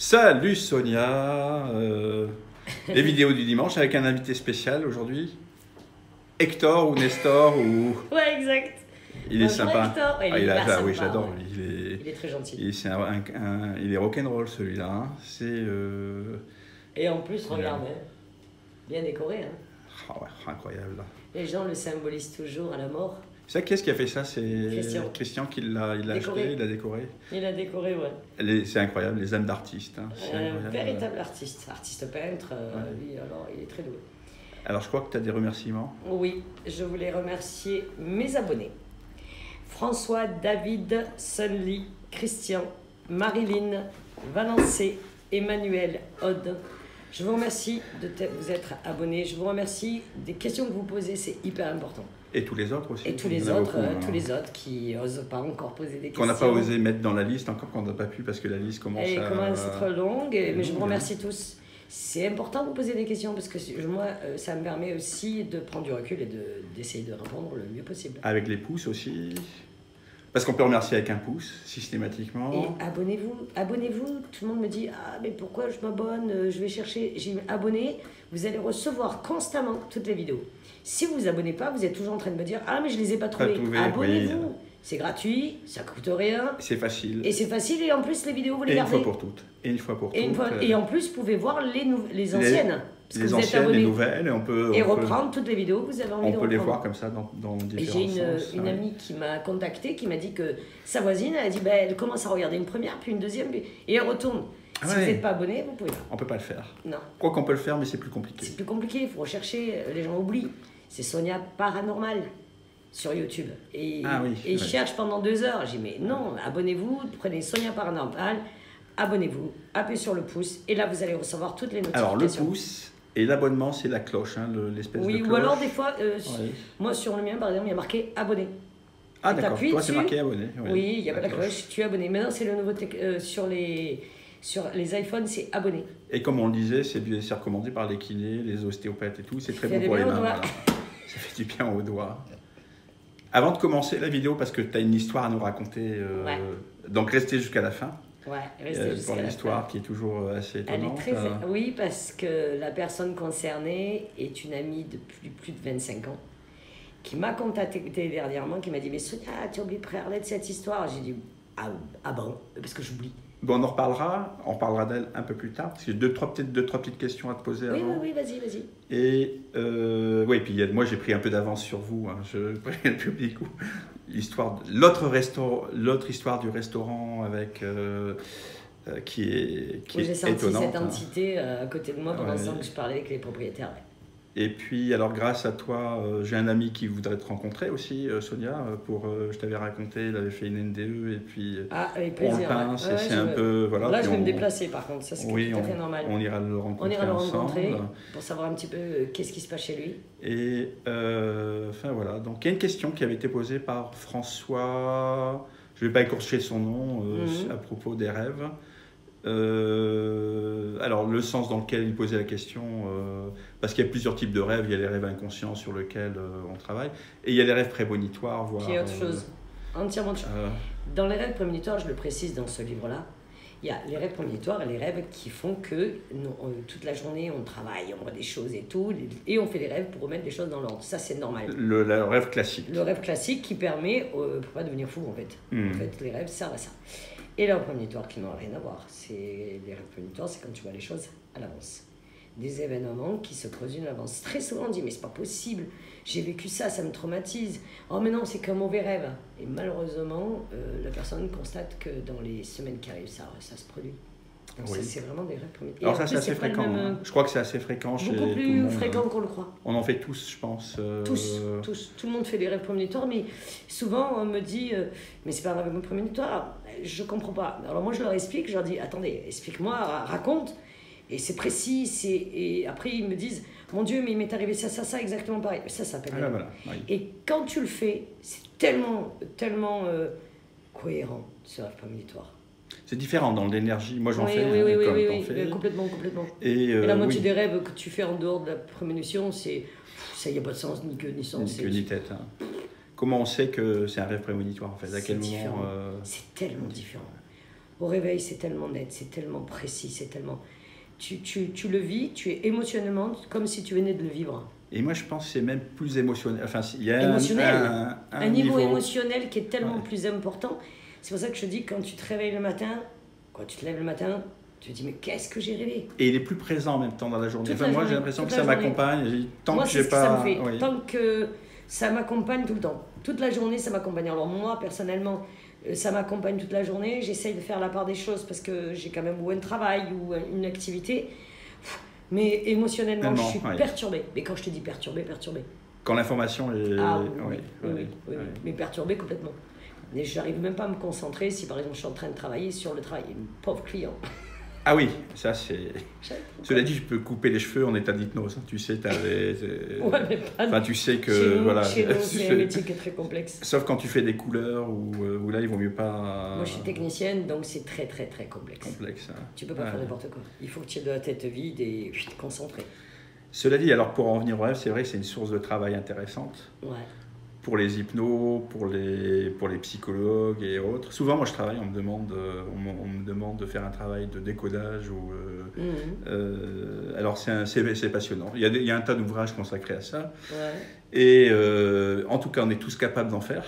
Salut Sonia, les vidéos du dimanche avec un invité spécial aujourd'hui. Hector ou Nestor ou... Ouais, exact. Il est sympa. Hector. Ouais, Ah, hyper sympa, oui, j'adore. ouais. Il est très gentil. Il est rock'n'roll celui-là. Hein. Et en plus, regarde, hein, bien décoré. Hein. Oh, ouais, incroyable. Là. Les gens le symbolisent toujours à la mort. C'est qu'est-ce qui a fait ça? C'est Christian qui l'a acheté, il l'a décoré. Il a décoré, ouais. C'est incroyable, les âmes d'artistes. Hein. Un véritable artiste peintre. Ouais. Lui, alors, il est très doué. Alors, je crois que tu as des remerciements. Oui, je voulais remercier mes abonnés. François, David, Sunly, Christian, Marilyn, Valençay, Emmanuel, Aude. Je vous remercie de vous être abonnés. Je vous remercie des questions que vous posez, c'est hyper important. Et tous les autres aussi. Et tous les autres qui n'osent pas encore poser des questions. Qu'on n'a pas osé mettre dans la liste encore, qu'on n'a pas pu parce que la liste commence à être longue. Mais je vous remercie tous. C'est important de vous poser des questions parce que moi, ça me permet aussi de prendre du recul et d'essayer de répondre le mieux possible. Avec les pouces aussi. Parce qu'on peut remercier avec un pouce, systématiquement. Et abonnez-vous. Tout le monde me dit « Ah, mais pourquoi je m'abonne? Je vais chercher. » J'ai mis « Abonnez. » Vous allez recevoir constamment toutes les vidéos. Si vous ne vous abonnez pas, vous êtes toujours en train de me dire « Ah, mais je ne les ai pas trouvées. » Abonnez-vous. Oui. C'est gratuit, ça ne coûte rien. C'est facile. Et c'est facile, et en plus, les vidéos, vous les gardez. Et une fois pour toutes. Et en plus, vous pouvez voir les anciennes. Les anciennes, les nouvelles, et on peut reprendre toutes les vidéos que vous avez envie de reprendre. On peut les voir comme ça dans différents sens. Et j'ai une amie qui m'a contactée, qui m'a dit que sa voisine, elle a dit, elle commence à regarder une première, puis une deuxième, et elle retourne. Si vous n'êtes pas abonné, vous pouvez pas. On peut pas le faire. Non. Quoi qu'on peut le faire, mais c'est plus compliqué. C'est plus compliqué, il faut rechercher, les gens oublient. C'est Sonia Paranormal sur YouTube. Et ils cherchent pendant 2 heures. J'ai dit, mais non, abonnez-vous, prenez Sonia Paranormal, abonnez-vous, appuyez sur le pouce, et là, vous allez recevoir toutes les notifications. Alors, le pouce... Et l'abonnement, c'est la cloche, hein, l'espèce de cloche. Oui, ou alors des fois, moi sur le mien, par exemple, il y a marqué abonné. Ah d'accord, toi c'est marqué abonné. Oui, il y a pas la cloche, tu es abonné. Maintenant, c'est le nouveau sur les iPhones, c'est abonné. Et comme on le disait, c'est recommandé par les kinés, les ostéopathes et tout, c'est très bon pour les mains. Voilà. Ça fait du bien aux doigts. Avant de commencer la vidéo, parce que tu as une histoire à nous raconter, donc restez jusqu'à la fin. Ouais, pour l'histoire qui est toujours assez étonnante. Oui, parce que la personne concernée est une amie de plus de 25 ans qui m'a contacté dernièrement, qui m'a dit « Mais Sonia, tu as oublié de parler de cette histoire ?» J'ai dit « Ah bon ?» Parce que j'oublie. Bon, on parlera d'elle un peu plus tard, parce que j'ai deux, trois petites questions à te poser avant. Oui, vas-y. Et puis moi j'ai pris un peu d'avance sur vous, hein, je préviens le public. L'autre histoire du restaurant avec qui est j'ai senti étonnante. Cette entité à côté de moi pendant ce temps que je parlais avec les propriétaires. Et puis, alors grâce à toi, j'ai un ami qui voudrait te rencontrer aussi, Sonia. Je t'avais raconté, il avait fait une NDE et puis avec plaisir, on le pince, c'est un peu... Voilà, là, je vais me déplacer par contre, ça c'est tout à fait normal. On ira le rencontrer pour savoir un petit peu qu'est-ce qui se passe chez lui. Et enfin voilà, donc il y a une question qui avait été posée par François, je ne vais pas écorcher son nom, à propos des rêves. Alors le sens dans lequel il posait la question, parce qu'il y a plusieurs types de rêves, il y a les rêves inconscients sur lesquels on travaille, et il y a les rêves prémonitoires, voire... Qui est autre chose, entièrement autre chose. Dans les rêves prémonitoires, je le précise dans ce livre-là, il y a les rêves prémonitoires et les rêves qui font que toute la journée on travaille, on voit des choses et tout, et on fait des rêves pour remettre les choses dans l'ordre. Ça c'est normal. Le rêve classique. Le rêve classique qui permet, pour pas devenir fou en fait. En fait, les rêves servent à ça. Et les rêves prémonitoires qui n'ont rien à voir. Les rêves prémonitoires, c'est quand tu vois les choses à l'avance. Des événements qui se produisent à l'avance. Très souvent on dit mais c'est pas possible, j'ai vécu ça, ça me traumatise. Oh mais non, c'est qu'un mauvais rêve. Et malheureusement, la personne constate que dans les semaines qui arrivent, ça se produit. Donc ça, c'est vraiment des rêves prémonitoires. Alors ça, c'est assez fréquent. Je crois que c'est assez fréquent chez tout le monde. Beaucoup plus fréquent qu'on le croit. On en fait tous, je pense. Tous. Tout le monde fait des rêves prémonitoires, mais souvent on me dit mais c'est pas un rêve prémonitoire. Je comprends pas. Alors moi je leur explique, je leur dis attendez, explique-moi, raconte. Et c'est précis, et après ils me disent mon Dieu, mais il m'est arrivé ça exactement pareil. Ça s'appelle. Et quand tu le fais, c'est tellement cohérent ce rêve prémonitoire. C'est différent dans l'énergie. Moi, j'en fais. Oui, complètement. Et la moitié des rêves que tu fais en dehors de la prémonition, ça, il n'y a pas de sens, ni queue, ni sens. Ni queue, ni tête. Hein. Comment on sait que c'est un rêve prémonitoire, en fait? À quel moment C'est tellement différent. Au réveil, c'est tellement net, c'est tellement précis, c'est tellement... Tu le vis, tu es émotionnellement comme si tu venais de le vivre. Et moi, je pense que c'est même plus émotionnel. Enfin, il y a un niveau émotionnel qui est tellement plus important. C'est pour ça que je dis, quand tu te réveilles le matin, quand tu te lèves le matin, tu te dis, mais qu'est-ce que j'ai rêvé? Et il est plus présent en même temps dans la journée. Moi, j'ai l'impression que ça m'accompagne. Tant que j'ai pas... Tant que ça m'accompagne tout le temps. Toute la journée, ça m'accompagne. Alors moi, personnellement, ça m'accompagne toute la journée. J'essaye de faire la part des choses parce que j'ai quand même ou un travail ou une activité. Mais émotionnellement, je suis perturbée. Mais quand je te dis perturbée. Quand l'information est... oui, mais perturbée complètement. Et je n'arrive même pas à me concentrer si par exemple je suis en train de travailler sur le travail. Pauvre client. Ah oui, ça c'est... Cela dit, je peux couper les cheveux en état d'hypnose. Tu sais, tu sais que... Chez nous, c'est un métier qui est très complexe. Sauf quand tu fais des couleurs où là, il vaut mieux pas... Moi, je suis technicienne, donc c'est très, très, très complexe. Tu peux pas faire n'importe quoi. Il faut que tu aies de la tête vide et te concentrer. Cela dit, alors pour en revenir au rêve, c'est vrai que c'est une source de travail intéressante. Ouais. Pour les hypnos, pour les psychologues et autres. Souvent, moi, je travaille, on me demande de faire un travail de décodage. Alors, c'est passionnant. Il y a un tas d'ouvrages consacrés à ça. Ouais. Et en tout cas, on est tous capables d'en faire.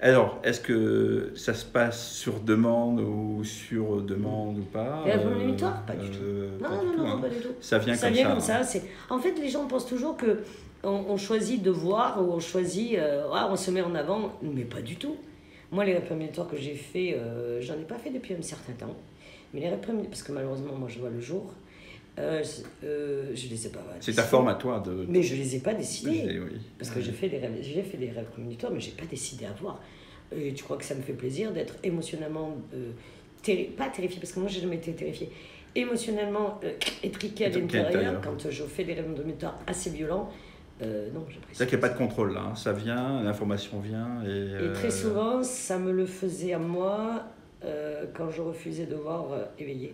Alors, est-ce que ça se passe sur demande ou pas? Et prémonitoire, pas du tout. Non, pas du tout. Ça vient comme ça. En fait, les gens pensent toujours que on choisit de voir ou on choisit, on se met en avant, mais pas du tout. Moi, les rêves prémonitoires que j'ai fait, j'en ai pas fait depuis un certain temps. Mais les rêves prémonitoires, parce que malheureusement, moi, je vois le jour, je les ai pas. C'est ta forme à toi de. Mais je les ai pas décidés. Oui. Parce que j'ai fait des rêves prémonitoires, mais j'ai pas décidé à voir. Et tu crois que ça me fait plaisir d'être émotionnellement pas terrifiée, parce que moi, j'ai jamais été terrifiée. Émotionnellement étriquée à l'intérieur quand je fais des rêves prémonitoires assez violents. Non, j'apprécie. C'est-à-dire qu'il n'y a pas de contrôle là, ça vient, l'information vient. Et très souvent, ça me le faisait à moi quand je refusais de voir éveillé.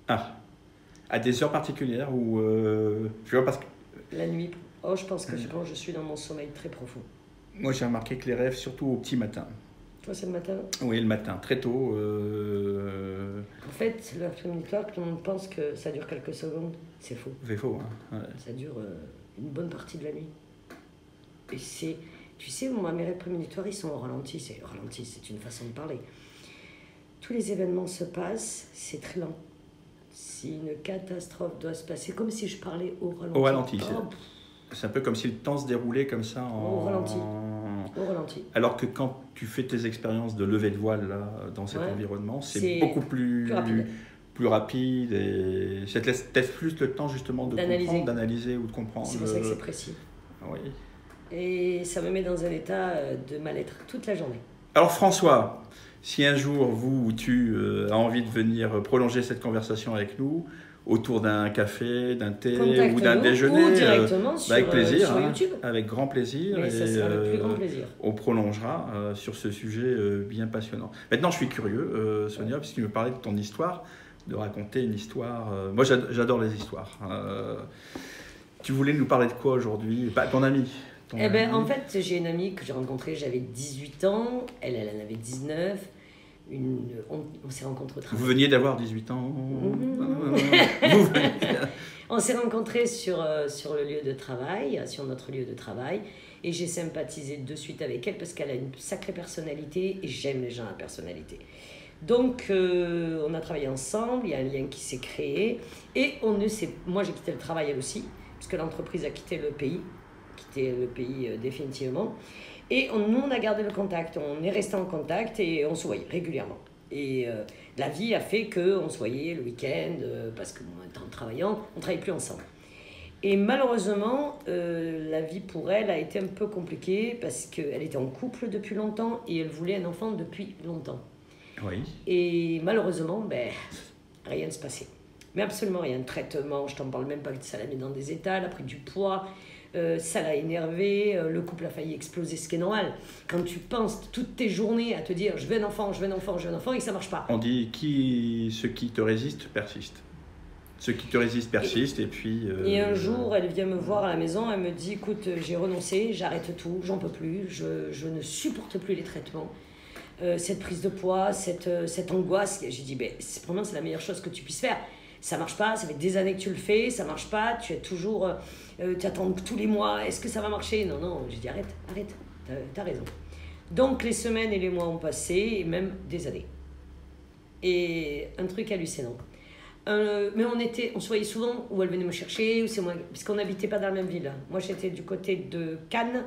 Ah, à des heures particulières ou tu vois, parce que... La nuit. Oh, je pense que quand je suis dans mon sommeil très profond. Moi, j'ai remarqué que les rêves, surtout au petit matin. Toi, c'est le matin? Oui, le matin, très tôt. En fait, le rêve prémonitoire, tout le monde pense que ça dure quelques secondes. C'est faux. C'est faux, hein. Ouais. Ça dure une bonne partie de la nuit. Et c'est... Tu sais, moi, mes rêves prémonitoires, ils sont au ralenti. C'est une façon de parler. Tous les événements se passent, c'est très lent. Si une catastrophe doit se passer, comme si je parlais au ralenti. Au ralenti, c'est un peu comme si le temps se déroulait comme ça au ralenti. Au ralenti. Alors que quand tu fais tes expériences de levée de voile là, dans cet environnement, c'est beaucoup plus rapide et ça te laisse peut-être plus le temps justement d'analyser ou de comprendre. C'est pour ça que c'est précis. Oui. Et ça me met dans un état de mal-être toute la journée. Alors François, si un jour vous ou tu as envie de venir prolonger cette conversation avec nous, autour d'un café, d'un thé ou d'un déjeuner, ou directement avec plaisir, sur YouTube. Avec grand plaisir. Mais ça sera le plus grand plaisir. On prolongera sur ce sujet bien passionnant. Maintenant, je suis curieux, Sonia, puisque tu me parlais de ton histoire, de raconter une histoire. Moi, j'adore les histoires. Tu voulais nous parler de quoi aujourd'hui? Ton ami. En fait, j'ai une amie que j'ai rencontrée, j'avais 18 ans, elle en avait 19. On s'est rencontrés au travail. Vous veniez d'avoir 18 ans. On s'est rencontrés sur le lieu de travail, sur notre lieu de travail, et j'ai sympathisé de suite avec elle parce qu'elle a une sacrée personnalité et j'aime les gens à personnalité. Donc, on a travaillé ensemble, il y a un lien qui s'est créé et moi j'ai quitté le travail, elle aussi, puisque l'entreprise a quitté le pays définitivement. Et nous, on a gardé le contact, on est resté en contact et on se voyait régulièrement. Et la vie a fait qu'on se voyait le week-end, parce que en travaillant, on ne travaillait plus ensemble. Et malheureusement, la vie pour elle a été un peu compliquée parce qu'elle était en couple depuis longtemps et elle voulait un enfant depuis longtemps. Oui. Et malheureusement, rien ne se passait. Mais absolument rien. De traitement, je t'en parle même pas, ça l'a mis dans des états, elle a pris du poids. Ça l'a énervé, le couple a failli exploser, ce qui est normal. Quand tu penses toutes tes journées à te dire je veux un enfant et que ça marche pas. On dit ce qui te résiste persiste. Ceux qui te résistent persistent et puis... Et un jour, elle vient me voir à la maison, elle me dit écoute, j'ai renoncé, j'arrête tout, j'en peux plus, je ne supporte plus les traitements. cette prise de poids, cette angoisse. J'ai dit, pour moi, c'est la meilleure chose que tu puisses faire. Ça marche pas, ça fait des années que tu le fais, ça marche pas, tu es toujours, tu attends tous les mois, est-ce que ça va marcher? Non, j'ai dit arrête, t'as raison. Donc les semaines et les mois ont passé, et même des années. Et un truc hallucinant. Mais on se voyait souvent où elle venait me chercher, ou c'est moi, puisqu'on n'habitait pas dans la même ville. Moi j'étais du côté de Cannes,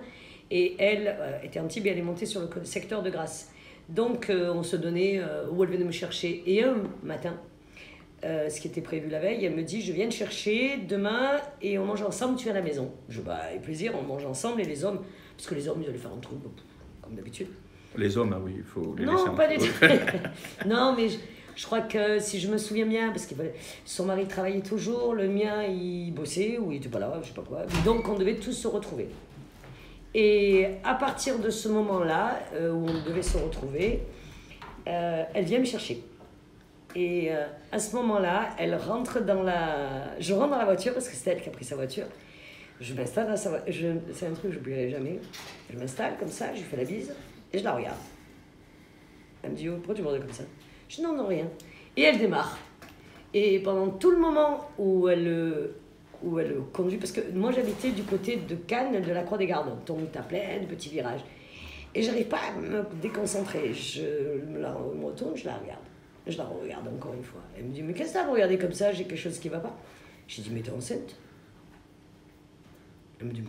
et elle était Antibes et elle est montée sur le secteur de Grasse. Donc on se donnait où elle venait me chercher. Et un matin, ce qui était prévu la veille, elle me dit, je viens te chercher demain et on mange ensemble, tu es à la maison. Avec plaisir, on mange ensemble et les hommes, parce que les hommes ils allaient faire un truc comme d'habitude. Les hommes, oui, il faut les laisser. Non, pas les non, mais je crois que si je me souviens bien, parce que son mari travaillait toujours, le mien il bossait ou il était pas là, je sais pas quoi. Donc on devait tous se retrouver. Et à partir de ce moment-là, où on devait se retrouver, elle vient me chercher. Et à ce moment-là, elle rentre je rentre dans la voiture, parce que c'est elle qui a pris sa voiture. Je m'installe dans sa voiture. C'est un truc que je n'oublierai jamais. Je m'installe comme ça, je lui fais la bise, et je la regarde. Elle me dit, oh, pourquoi tu me regardes comme ça? Je dis, non, rien. Et elle démarre. Et pendant tout le moment où elle conduit, parce que moi j'habitais du côté de Cannes, de la Croix-des-Gardes, donc tu as plein de petits virages. Et j'arrive pas à me déconcentrer. Je me retourne, je la regarde. Je la regarde encore une fois. Elle me dit, mais qu'est-ce que t'as à regarder comme ça? J'ai quelque chose qui va pas. J'ai dit, mais t'es enceinte? Elle me dit,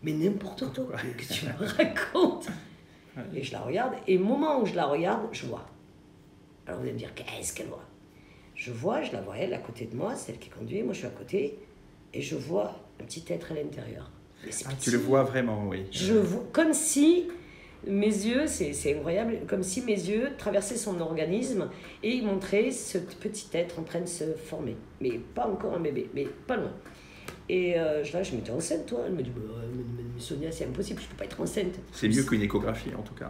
mais n'importe quoi, qu'est-ce que tu me racontes? Et je la regarde, et au moment où je la regarde, je vois. Alors vous allez me dire, qu'est-ce qu'elle voit? Je la vois elle à côté de moi, celle qui conduit, moi je suis à côté, et je vois un petit être à l'intérieur. Tu le vois vraiment, oui. Je vois, comme si mes yeux, c'est incroyable, comme si mes yeux traversaient son organisme et montraient ce petit être en train de se former. Mais pas encore un bébé, mais pas loin. Et là, je m'étais enceinte, toi. Elle me dit, Sonia, c'est impossible, je ne peux pas être enceinte. C'est mieux qu'une échographie, en tout cas.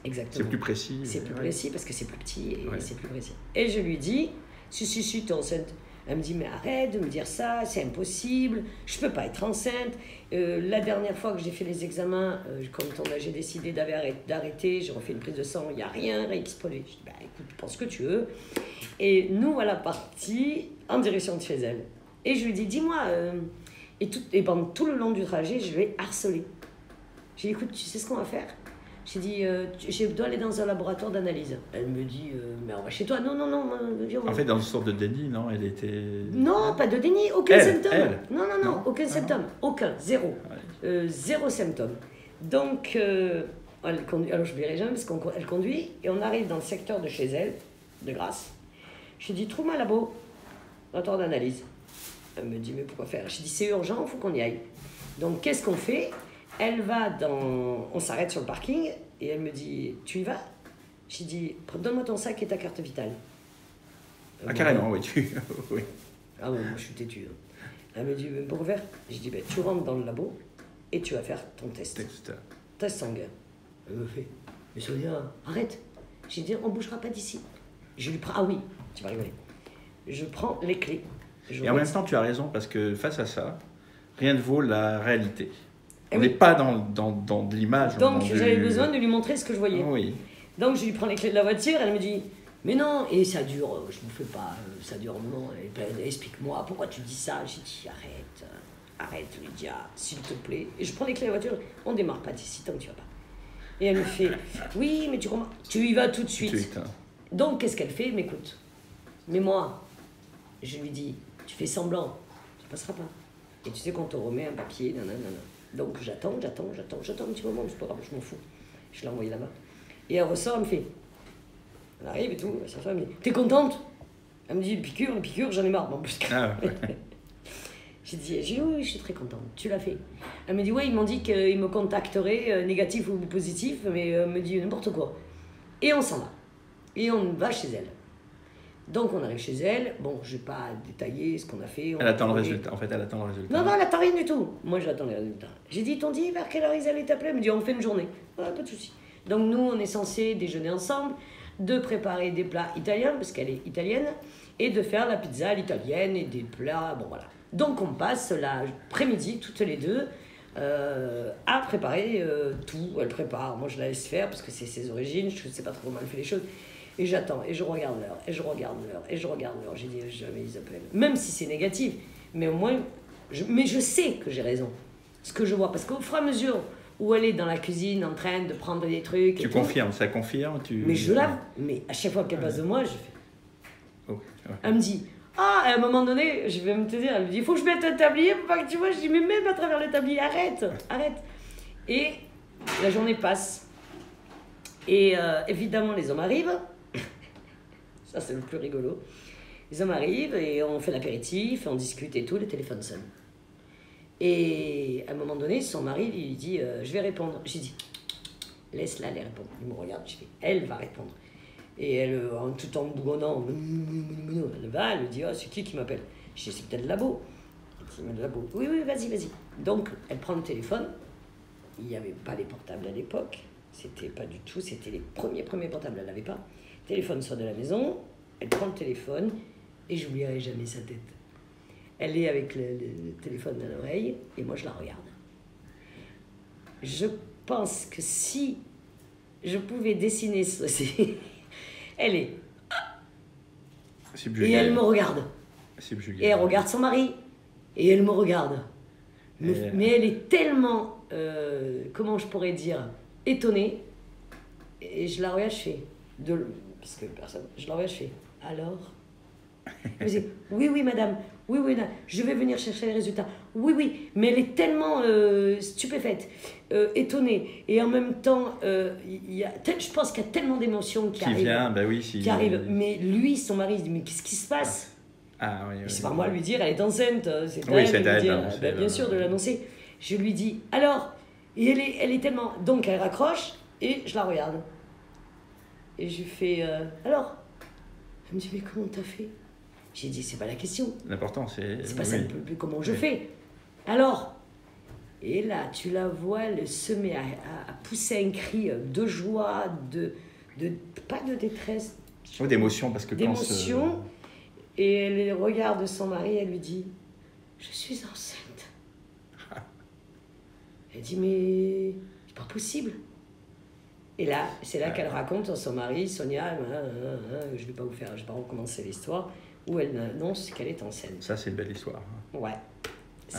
Exactement. C'est plus précis. C'est plus précis parce que c'est plus petit et c'est plus précis. Et je lui dis, si, t'es enceinte. Elle me dit, mais arrête de me dire ça, c'est impossible, je ne peux pas être enceinte. La dernière fois que j'ai fait les examens, quand j'ai décidé d'arrêter, j'ai refait une prise de sang, il n'y a rien qui se produit. Je dis, écoute, pense que tu veux. Et nous, voilà partis en direction de chez elle. Et je lui dis, dis-moi, et pendant tout le long du trajet, je l'ai harcelée. J'ai dit, écoute, tu sais ce qu'on va faire? J'ai dit, je dois aller dans un laboratoire d'analyse. Elle me dit, mais on va chez toi. Non. En fait, dans une sorte de déni, non? Elle était... Non, pas de déni, aucun symptôme. Non, aucun symptôme. Aucun, zéro. Ouais. Zéro symptôme. Donc, elle conduit, alors je ne verrai jamais parce qu'elle conduit, et on arrive dans le secteur de chez elle, de Grasse. Je lui dis, trouve-moi un laboratoire d'analyse. Elle me dit, mais pourquoi faire? Je lui dis, c'est urgent, il faut qu'on y aille. Donc, qu'est-ce qu'on fait? Elle va on s'arrête sur le parking et elle me dit, tu y vas? J'ai dit, donne-moi ton sac et ta carte vitale. Carrément, oui. Oui. Ah ouais, moi je suis têtu. Elle me dit, mais pourquoi faire? J'ai dit, tu rentres dans le labo et tu vas faire ton test. Test sanguin. Elle me fait, mais Sonia, arrête. J'ai dit, on ne bougera pas d'ici. Je lui prends, ah oui, tu vas rigoler. Je prends les clés. Et en même temps, tu as raison, parce que face à ça, rien ne vaut la réalité. On n'est pas dans de l'image. Donc j'avais besoin de lui montrer ce que je voyais. Oui. Donc je lui prends les clés de la voiture, elle me dit, mais non, et ça dure, je ne me fais pas, ça dure un moment, explique-moi, pourquoi tu dis ça? J'ai dit, arrête Lydia, s'il te plaît. Et je prends les clés de la voiture, on ne démarre pas d'ici tant que tu vas pas. Et elle me fait, oui, mais tu comprends, tu y vas tout de suite. Donc qu'est-ce qu'elle fait? M'écoute. Mais moi, je lui dis, tu fais semblant, ça ne passera pas. Et tu sais qu'on te remet un papier, nanana. Donc j'attends un petit moment, c'est pas grave, je m'en fous. Je l'ai envoyé là-bas. Et elle ressort, elle me fait, elle arrive et tout, sa femme me dit, t'es contente? Elle me dit, une piqûre, j'en ai marre. En plus. Ah, ouais. J'ai dit, oui, je suis très contente, tu l'as fait. Elle me dit, oui, ils m'ont dit qu'ils me contacteraient, négatif ou positif, mais elle me dit n'importe quoi. Et on s'en va. Et on va chez elle. Donc on arrive chez elle, bon, je ne vais pas détailler ce qu'on a fait. Elle attend le résultat, en fait, elle attend le résultat. Non, elle attend rien du tout. Moi, j'attends les résultats. J'ai dit, t'ont dit vers quelle heure ils allaient t'appeler? Elle me dit, on fait une journée. Pas de souci. Donc nous, on est censé déjeuner ensemble, de préparer des plats italiens, parce qu'elle est italienne, et de faire la pizza à l'italienne et des plats, bon voilà. Donc on passe l'après-midi, toutes les deux, à préparer tout. Elle prépare, moi je la laisse faire parce que c'est ses origines, je ne sais pas trop comment elle fait les choses. Et j'attends, et je regarde l'heure, et je regarde l'heure, et je regarde l'heure. J'ai dit jamais ils appellent. Même si c'est négatif, mais au moins, mais je sais que j'ai raison. Ce que je vois, parce qu'au fur et à mesure où elle est dans la cuisine en train de prendre des trucs. Tu confirmes, ça confirme Mais je la. Mais à chaque fois qu'elle passe de moi, je fais. Elle me dit. Ah, à un moment donné, je vais me te dire, elle me dit, il faut que je mette un tablier pour pas que tu vois. Je dis, mais même à travers le tablier, arrête. Et la journée passe. Et évidemment, les hommes arrivent. Ça, c'est le plus rigolo. Les hommes arrivent et on fait l'apéritif, on discute et tout, le téléphone sonne. Et à un moment donné, son mari lui dit, je vais répondre. J'ai dit, laisse-la aller répondre. Il me regarde, je fais, elle va répondre. Et elle, en tout en bougonnant, elle va, elle lui dit, oh, c'est qui m'appelle? Je dis, c'est peut-être Labo. Elle dit, Labo. Oui, vas-y. Donc, elle prend le téléphone. Il n'y avait pas les portables à l'époque. C'était pas du tout, c'était les premiers portables, elle n'avait pas. Le téléphone sort de la maison, elle prend le téléphone, et j'oublierai jamais sa tête. Elle est avec le téléphone à l'oreille, et moi je la regarde. Je pense que si je pouvais dessiner ceci, elle est... Et elle me regarde. Et elle regarde son mari. Et elle me regarde. Mais elle est tellement, comment je pourrais dire, étonnée. Et je la regarde, je fais... parce que personne... Je la regarde, je fais... Alors? Elle me dit, oui, madame. Oui, je vais venir chercher les résultats. Oui. Mais elle est tellement stupéfaite, étonnée. Et en même temps, je pense qu'il y a tellement d'émotions qui arrivent. Qui arrivent. Mais lui, son mari, il dit, mais qu'est-ce qui se passe? C'est pas moi de lui dire, elle est enceinte. C'est à elle de lui dire, bien sûr, de l'annoncer. Je lui dis, alors? Et elle est tellement... Donc, elle raccroche et je la regarde. Et je lui fais, alors? Elle me dit, mais comment t'as fait? J'ai dit, c'est pas la question. L'important, c'est... C'est pas ça, comment je fais. Alors? Et là, tu la vois, elle se met à pousser un cri de joie, pas de détresse. D'émotion, parce que d'émotion. Et elle regarde son mari, elle lui dit, je suis enceinte. Elle dit, mais c'est pas possible. Et là, c'est là qu'elle raconte à son mari, Sonia, je vais pas recommencer l'histoire, où elle annonce qu'elle est enceinte. Ça, c'est une belle histoire. Ouais.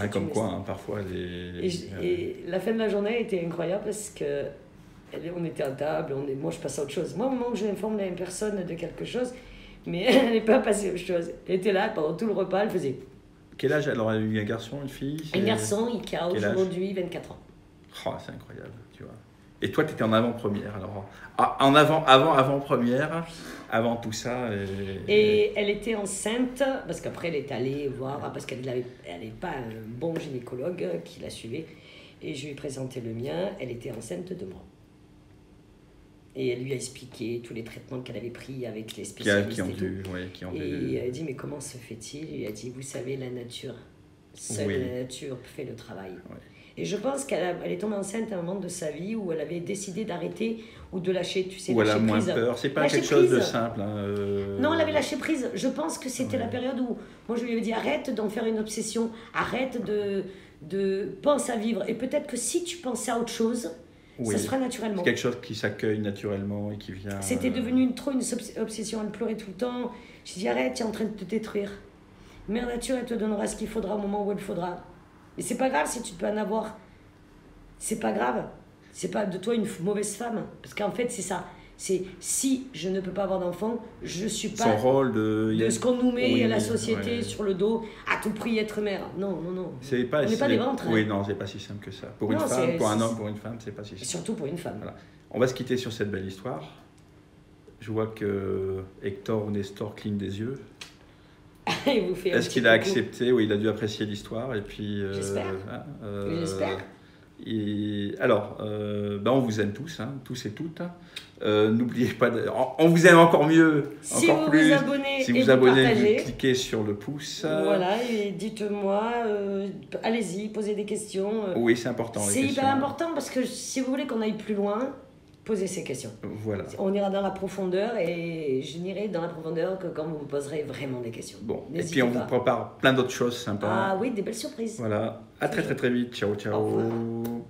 Comme quoi, parfois, et la fin de la journée était incroyable parce que on était à table, moi je passe à autre chose. Moi, au moment où je informe la personne de quelque chose, mais elle n'est pas passée à autre chose. Elle était là pendant tout le repas, elle faisait... Quel âge? Alors, elle a eu un garçon, une fille? Un garçon, il a aujourd'hui 24 ans. Oh, c'est incroyable, tu vois. Et toi, tu étais en avant-première, alors. Avant-première, avant tout ça. Et elle était enceinte, parce qu'après, elle est allée voir, parce qu'elle n'avait pas un bon gynécologue qui la suivait. Et je lui ai présenté le mien, elle était enceinte de 2 mois. Et elle lui a expliqué tous les traitements qu'elle avait pris avec les spécialistes. Et elle a dit, mais comment se fait-il? Il a dit, vous savez, la nature, seule la nature fait le travail. Oui. Et je pense qu'elle est tombée enceinte à un moment de sa vie où elle avait décidé d'arrêter ou de lâcher, tu sais, où elle a moins peur. C'est pas quelque chose de simple. Non, elle avait lâché prise. Je pense que c'était la période où, moi je lui avais dit, arrête d'en faire une obsession, arrête de penser à vivre. Et peut-être que si tu pensais à autre chose, ça se fera naturellement. C'est quelque chose qui s'accueille naturellement et qui vient... C'était devenu trop une obsession, elle pleurait tout le temps. J'ai dit, arrête, tu es en train de te détruire. Mère Nature, elle te donnera ce qu'il faudra au moment où elle faudra. Et c'est pas grave si tu peux en avoir. C'est pas grave. C'est pas de toi une mauvaise femme. Parce qu'en fait, c'est ça. C'est si je ne peux pas avoir d'enfant, je suis pas... Son rôle de ce qu'on nous met à la société sur le dos, à tout prix être mère. Non. On n'est pas des ventres. Oui, non, c'est pas si simple que ça. Pour une femme, pour un homme, pour une femme, c'est pas si simple. Surtout pour une femme. Voilà. On va se quitter sur cette belle histoire. Je vois que Hector ou Nestor cligne des yeux. Il vous fait Est-ce qu'il a accepté? Oui, il a dû apprécier l'histoire. Et puis, j'espère. J'espère. Alors, on vous aime tous, tous et toutes. N'oubliez pas, on vous aime encore mieux, si encore vous plus. Vous abonnez si vous abonnez, vous cliquez sur le pouce. Voilà, et dites-moi, allez-y, posez des questions. Oui, c'est important. C'est hyper important parce que si vous voulez qu'on aille plus loin, posez ces questions. Voilà. On ira dans la profondeur et je n'irai dans la profondeur que quand vous me poserez vraiment des questions. Bon, et puis on vous prépare plein d'autres choses sympas. Ah oui, des belles surprises. Voilà. À très très très vite. Ciao ciao.